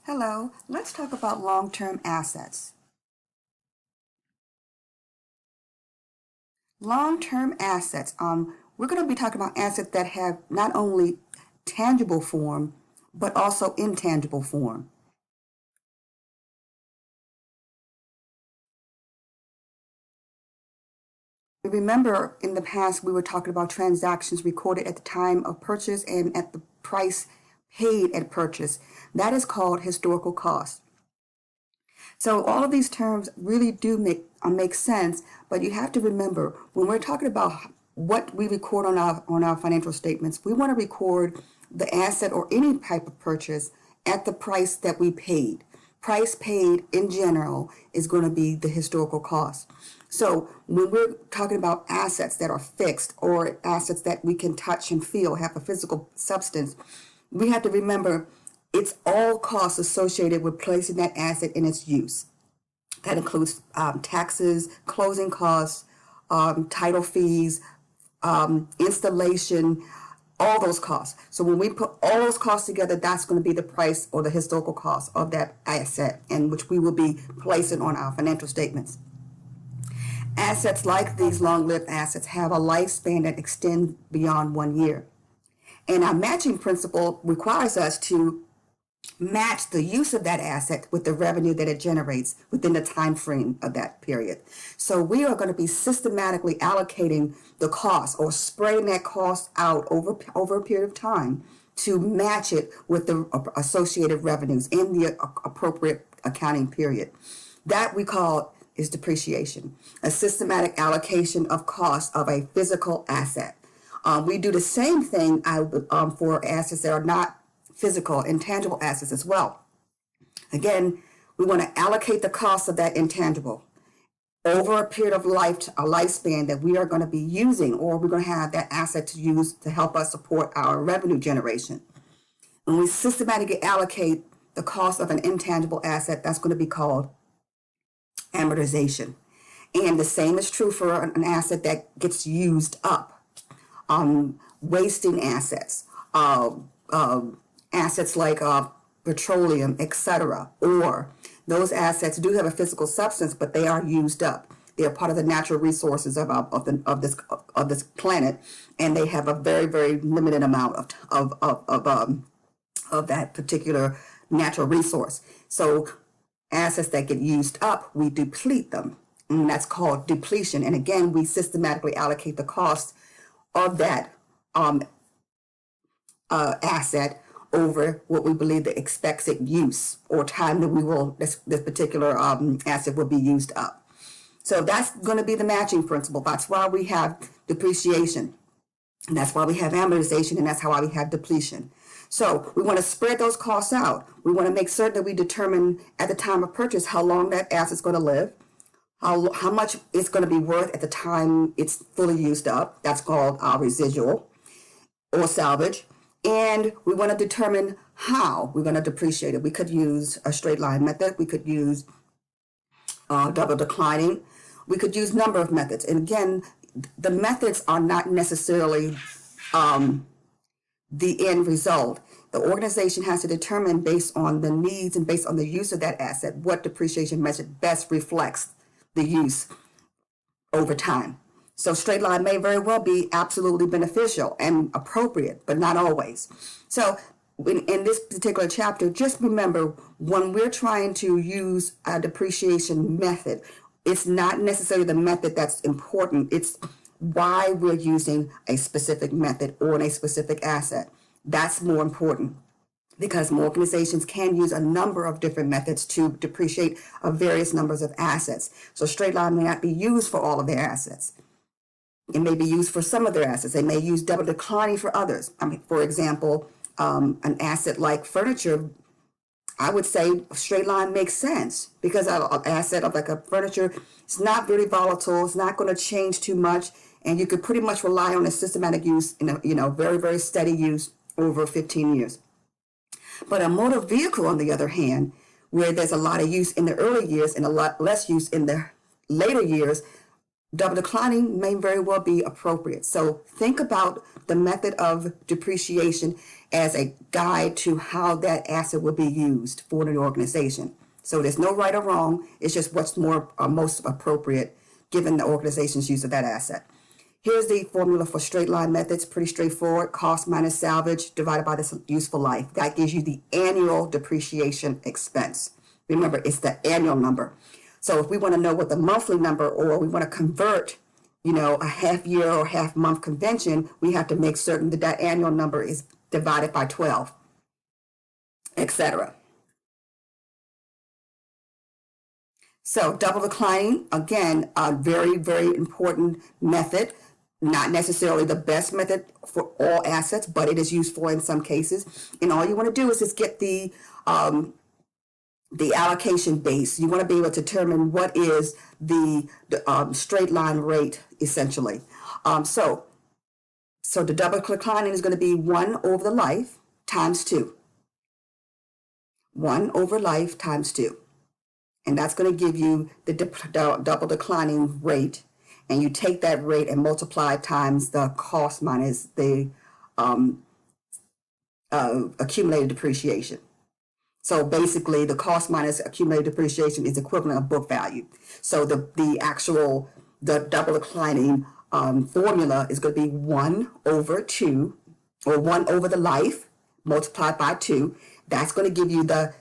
Hello, let's talk about long-term assets. Long-term assets, we're going to be talking about assets that have not only tangible form, but also intangible form. Remember, in the past, we were talking about transactions recorded at the time of purchase and at the price paid at purchase. That is called historical cost. So all of these terms really do make sense, but you have to remember when we're talking about what we record on our financial statements, we want to record the asset or any type of purchase at the price that we paid. Price paid in general is going to be the historical cost. So when we're talking about assets that are fixed or assets that we can touch and feel, have a physical substance, we have to remember it's all costs associated with placing that asset in its use. That includes taxes, closing costs, title fees, installation, all those costs. So when we put all those costs together, that's going to be the price or the historical cost of that asset, and which we will be placing on our financial statements. Assets like these long-lived assets have a lifespan that extends beyond 1 year. And our matching principle requires us to match the use of that asset with the revenue that it generates within the time frame of that period. So we are going to be systematically allocating the cost or spreading that cost out over a period of time to match it with the associated revenues in the appropriate accounting period. That we call is depreciation, a systematic allocation of cost of a physical asset. We do the same thing for assets that are not physical, intangible assets as well. Again, we want to allocate the cost of that intangible over a period of a lifespan that we are going to be using, or we're going to have that asset to use to help us support our revenue generation. When we systematically allocate the cost of an intangible asset, that's going to be called amortization. And the same is true for an asset that gets used up. Wasting assets, assets like petroleum, etc., or those assets do have a physical substance, but they are used up. They are part of the natural resources of this planet, and they have a very, very limited amount of that particular natural resource. So assets that get used up, we deplete them, and that's called depletion. And again, we systematically allocate the cost of that asset over what we believe the expected use or time that this particular asset will be used up. So that's going to be the matching principle. That's why we have depreciation, and that's why we have amortization, and that's why we have depletion. So we want to spread those costs out. We want to make certain that we determine at the time of purchase how long that asset's going to live, how much it's going to be worth at the time it's fully used up. That's called our residual or salvage. And we want to determine how we're going to depreciate it. We could use a straight line method. We could use double declining. We could use number of methods. And again, the methods are not necessarily the end result. The organization has to determine based on the needs and based on the use of that asset, what depreciation method best reflects the use over time. So straight line may very well be absolutely beneficial and appropriate, but not always. So in this particular chapter, just remember when we're trying to use a depreciation method, it's not necessarily the method that's important. It's why we're using a specific method or a specific asset. That's more important, because more organizations can use a number of different methods to depreciate various numbers of assets. So straight line may not be used for all of their assets. It may be used for some of their assets. They may use double declining for others. For example, an asset like furniture, I would say straight line makes sense because an asset of like a furniture, it's not very volatile. It's not going to change too much, and you could pretty much rely on a systematic use in a very, very steady use over 15 years. But a motor vehicle, on the other hand, where there's a lot of use in the early years and a lot less use in the later years, Double declining may very well be appropriate. So think about the method of depreciation as a guide to how that asset will be used for the organization. So there's no right or wrong. It's just what's most appropriate given the organization's use of that asset. Here's the formula for straight line methods. Pretty straightforward. Cost minus salvage divided by the useful life. That gives you the annual depreciation expense. Remember, it's the annual number. So if we want to know what the monthly number, or we want to convert, a half year or half month convention, we have to make certain that that annual number is divided by 12, etc. So double declining, again, a very, very important method. Not necessarily the best method for all assets, but it is useful in some cases. And all you want to do is just get the allocation base. You want to be able to determine what is the straight line rate, essentially. So the double declining is going to be 1 over the life times 2. 1 over life times 2. And that's going to give you the double declining rate. And you take that rate and multiply times the cost minus the accumulated depreciation. So basically, the cost minus accumulated depreciation is equivalent of book value. So the double declining formula is going to be 1 over 2, or 1 over the life multiplied by 2. That's going to give you the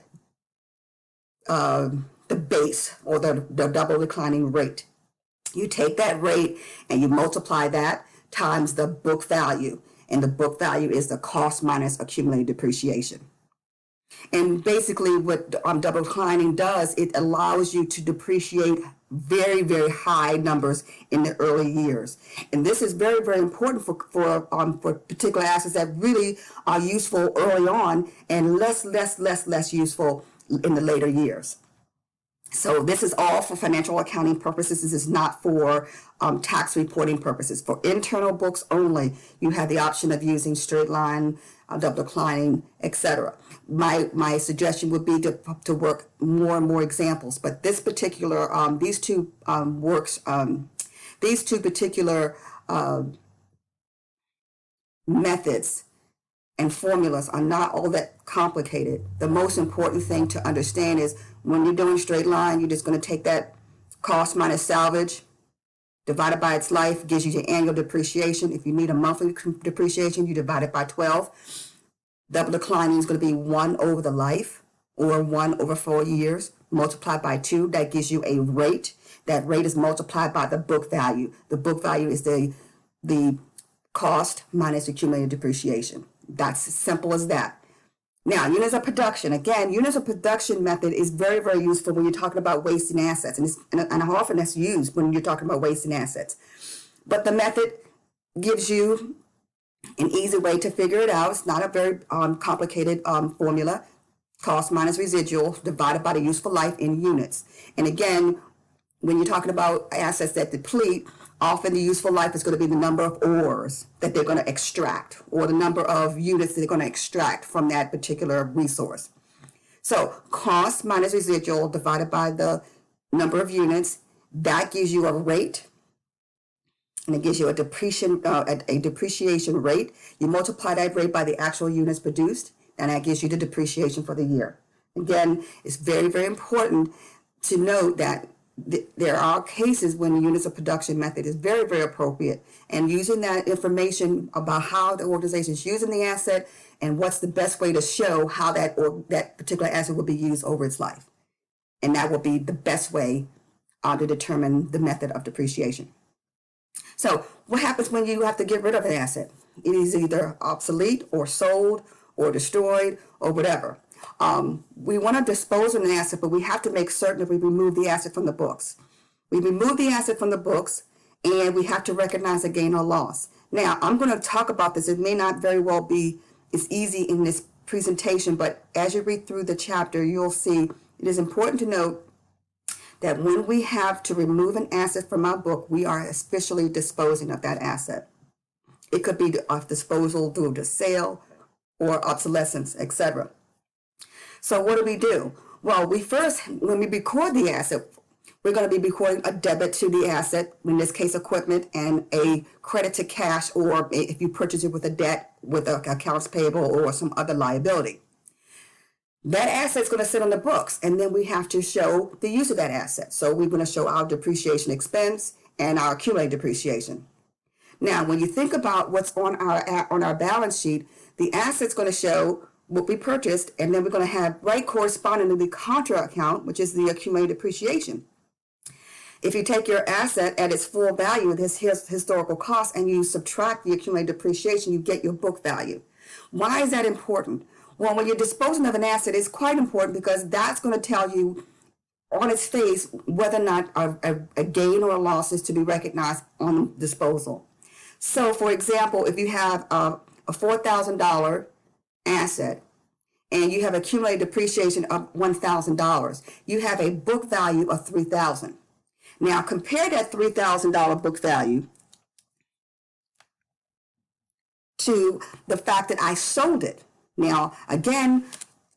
base, or the double declining rate. You take that rate and you multiply that times the book value. And the book value is the cost minus accumulated depreciation. And basically what double declining does, it allows you to depreciate very, very high numbers in the early years. And this is very, very important for particular assets that really are useful early on and less useful in the later years. So this is all for financial accounting purposes. This is not for tax reporting purposes. For internal books only, you have the option of using straight line, double declining, etc. My suggestion would be to work more and more examples. But this particular, these two particular methods and formulas are not all that complicated. The most important thing to understand is when you're doing straight line, you're just going to take that cost minus salvage divided by its life, gives you your annual depreciation. If you need a monthly depreciation, you divide it by 12. Double declining is going to be 1 over the life, or 1 over 4 years, multiplied by 2. That gives you a rate. That rate is multiplied by the book value. The book value is the cost minus accumulated depreciation. That's as simple as that. Now, units of production. Again, units of production method is very, very useful when you're talking about wasting assets. And how often that's used when you're talking about wasting assets. But the method gives you an easy way to figure it out. It's not a very complicated formula. Cost minus residual divided by the useful life in units. And again, when you're talking about assets that deplete, often the useful life is going to be the number of ores that they're going to extract, or the number of units that they're going to extract from that particular resource. So cost minus residual divided by the number of units, that gives you a rate, and it gives you a depreciation rate. You multiply that rate by the actual units produced, and that gives you the depreciation for the year. Again, it's very, very important to note that there are cases when the units of production method is very, very appropriate, and using that information about how the organization is using the asset and what's the best way to show how that particular asset will be used over its life. And that will be the best way to determine the method of depreciation. So what happens when you have to get rid of an asset? It is either obsolete or sold or destroyed or whatever. We want to dispose of an asset, but we have to make certain that we remove the asset from the books. We remove the asset from the books, and we have to recognize a gain or loss. Now, I'm going to talk about this. It may not very well be as easy in this presentation, but as you read through the chapter, you'll see it is important to note that when we have to remove an asset from our book, we are officially disposing of that asset. It could be a disposal due to sale or obsolescence, etc. So what do? Well, when we record the asset, we're going to be recording a debit to the asset, in this case equipment, and a credit to cash, or if you purchase it with a debt with accounts payable or some other liability. That asset is going to sit on the books, and then we have to show the use of that asset. So we're going to show our depreciation expense and our accumulated depreciation. Now, when you think about what's on our balance sheet, the asset's going to show what we purchased, and then we're going to have right corresponding to the contra account, which is the accumulated depreciation. If you take your asset at its full value, this historical cost, and you subtract the accumulated depreciation, you get your book value. Why is that important? Well, when you're disposing of an asset, it's quite important because that's going to tell you on its face whether or not a gain or a loss is to be recognized on disposal. So, for example, if you have a $4,000 asset and you have accumulated depreciation of $1,000, you have a book value of $3,000. Now, compare that $3,000 book value to the fact that I sold it. Now, again,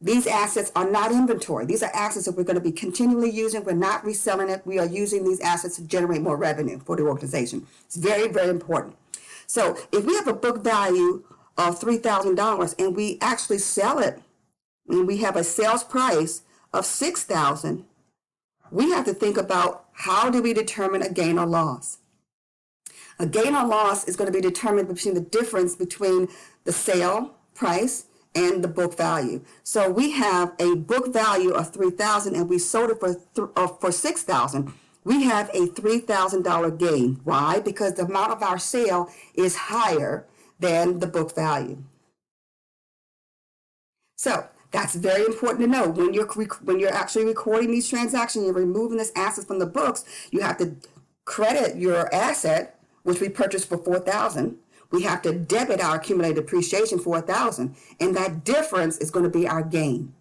these assets are not inventory. These are assets that we're going to be continually using. We're not reselling it. We are using these assets to generate more revenue for the organization. It's very, very important. So if we have a book value of $3,000 and we actually sell it, and we have a sales price of $6,000, we have to think about how do we determine a gain or loss. A gain or loss is going to be determined between the difference between the sale price and the book value. So we have a book value of $3,000 and we sold it for $6,000. We have a $3,000 gain. Why? Because the amount of our sale is higher than the book value. So that's very important to know. When you're actually recording these transactions, you're removing this asset from the books, you have to credit your asset, which we purchased for $4,000. We have to debit our accumulated depreciation for $1,000, and that difference is going to be our gain.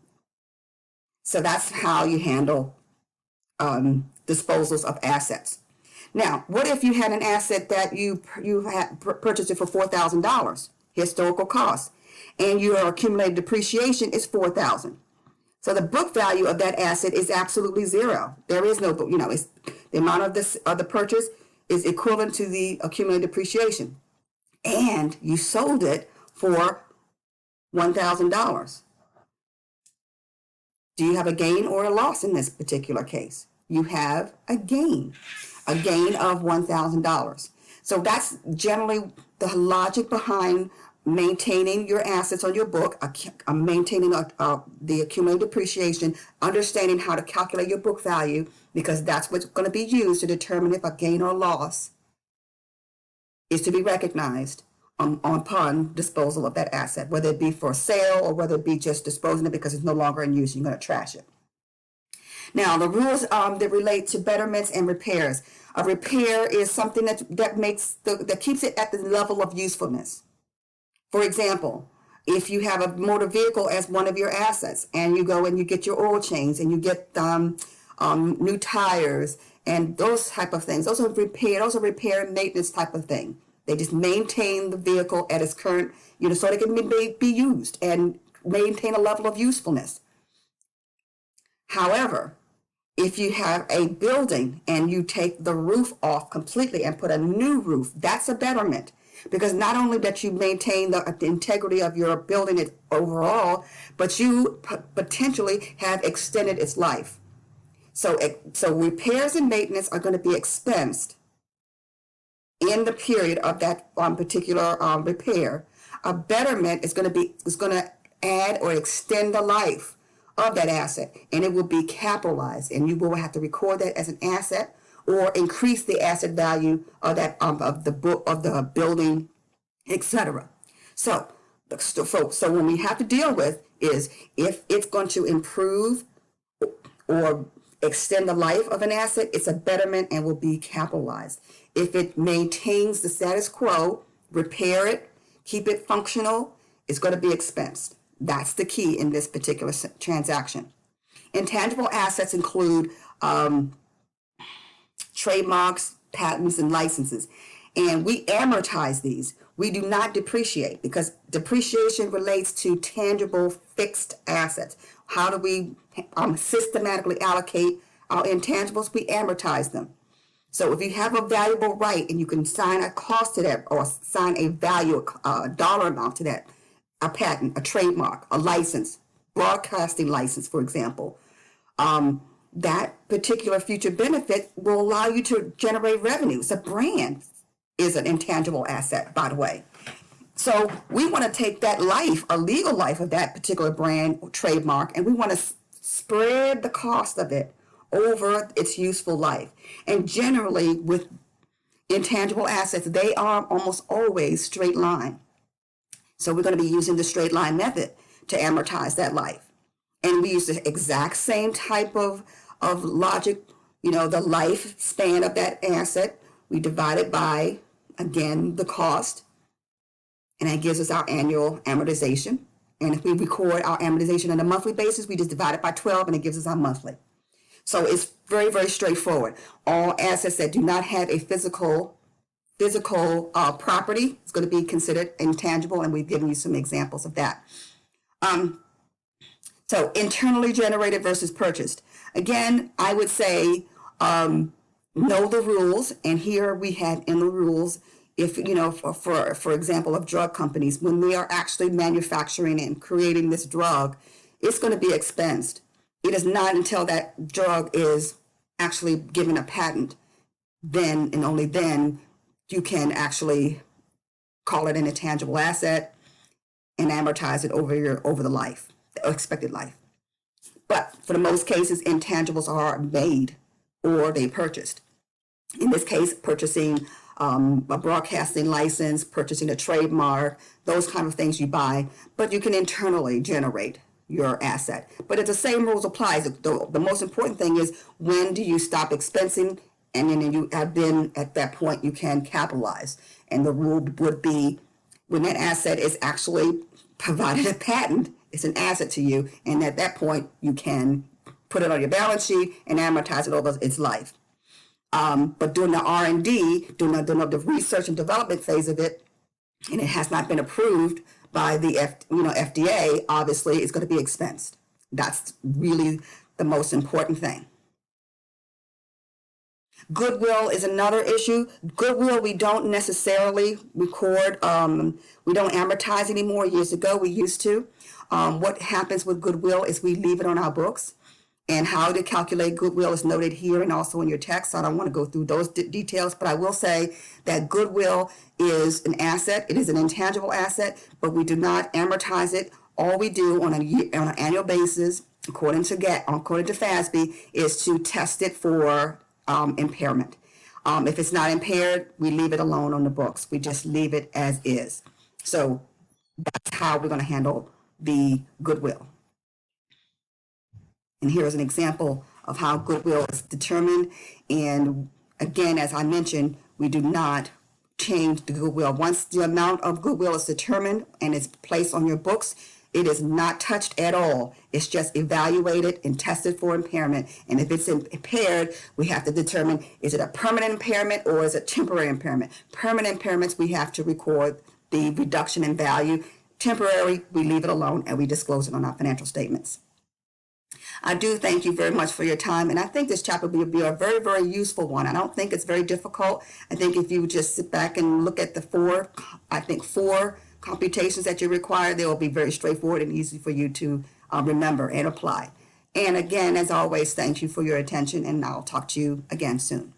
So that's how you handle disposals of assets. Now, what if you had an asset that you had purchased it for $4,000, historical cost, and your accumulated depreciation is $4,000? So the book value of that asset is absolutely zero. There is no book. It's the amount of the purchase is equivalent to the accumulated depreciation, and you sold it for $1,000. Do you have a gain or a loss in this particular case? You have a gain of $1,000. So that's generally the logic behind maintaining your assets on your book, maintaining the accumulated depreciation, understanding how to calculate your book value, because that's what's going to be used to determine if a gain or loss is to be recognized upon disposal of that asset, whether it be for sale or whether it be just disposing it because it's no longer in use and you're going to trash it. Now, the rules that relate to betterments and repairs. A repair is something that keeps it at the level of usefulness. For example, if you have a motor vehicle as one of your assets and you go and you get your oil change and you get new tires and those type of things, those are repair and maintenance type of thing. They just maintain the vehicle at its current, so it can be used and maintain a level of usefulness. However, if you have a building and you take the roof off completely and put a new roof, that's a betterment. Because not only that you maintain the integrity of your building overall, but you potentially have extended its life. So repairs and maintenance are going to be expensed in the period of that particular repair. A betterment is going to add or extend the life of that asset, and it will be capitalized, and you will have to record that as an asset or increase the asset value of that of the building, etc. So when we have to deal with is if it's going to improve or extend the life of an asset, it's a betterment and will be capitalized. If it maintains the status quo, repair it, keep it functional, it's going to be expensed. That's the key in this particular transaction. Intangible assets include trademarks, patents, and licenses. And we amortize these. We do not depreciate because depreciation relates to tangible fixed assets. How do we systematically allocate our intangibles, we amortize them. So if you have a valuable right and you can assign a cost to that or assign a value, a dollar amount to that, a patent, a trademark, a license, broadcasting license, for example, that particular future benefit will allow you to generate revenue. So brand is an intangible asset, by the way. So we want to take that life, a legal life of that particular brand or trademark, and we want to spread the cost of it over its useful life. And generally with intangible assets, they are almost always straight line. So we're going to be using the straight line method to amortize that life. And we use the exact same type of logic, the lifespan of that asset. We divide it by, again, the cost, and that gives us our annual amortization. And if we record our amortization on a monthly basis, we just divide it by 12 and it gives us our monthly. So it's very, very straightforward. All assets that do not have a physical property is going to be considered intangible, and we've given you some examples of that. So internally generated versus purchased. Again, I would say know the rules, and here we have in the rules, if for example of drug companies, when they are actually manufacturing and creating this drug, it's going to be expensed. It is not until that drug is actually given a patent, then and only then you can actually call it an intangible asset and amortize it over the life, the expected life. But for the most cases, intangibles are made or they purchased. In this case, purchasing a broadcasting license, purchasing a trademark, those kind of things you buy, but you can internally generate your asset. But if the same rules apply, the most important thing is, when do you stop expensing? And then you have been at that point, you can capitalize. And the rule would be when that asset is actually provided a patent, it's an asset to you. And at that point, you can put it on your balance sheet and amortize it over its life. But during the R&D, during the research and development phase of it, and it has not been approved by the FDA, obviously it's going to be expensed. That's really the most important thing. Goodwill is another issue. Goodwill, we don't necessarily record, we don't amortize anymore. Years ago, we used to. What happens with Goodwill is we leave it on our books. And how to calculate Goodwill is noted here and also in your text. So I don't want to go through those details, but I will say that Goodwill is an asset. It is an intangible asset, but we do not amortize it. All we do on an annual basis, according to FASB, is to test it for impairment. If it's not impaired, we leave it alone on the books. We just leave it as is. So that's how we're going to handle the Goodwill. And here's an example of how Goodwill is determined. And again, as I mentioned, we do not change the Goodwill. Once the amount of Goodwill is determined and is placed on your books, it is not touched at all. It's just evaluated and tested for impairment. And if it's impaired, we have to determine, is it a permanent impairment or is it temporary impairment? Permanent impairments, we have to record the reduction in value. Temporary, we leave it alone and we disclose it on our financial statements. I do thank you very much for your time, and I think this chapter will be a very, very useful one. I don't think it's very difficult. I think if you just sit back and look at the four computations that you require, they will be very straightforward and easy for you to remember and apply. And again, as always, thank you for your attention, and I'll talk to you again soon.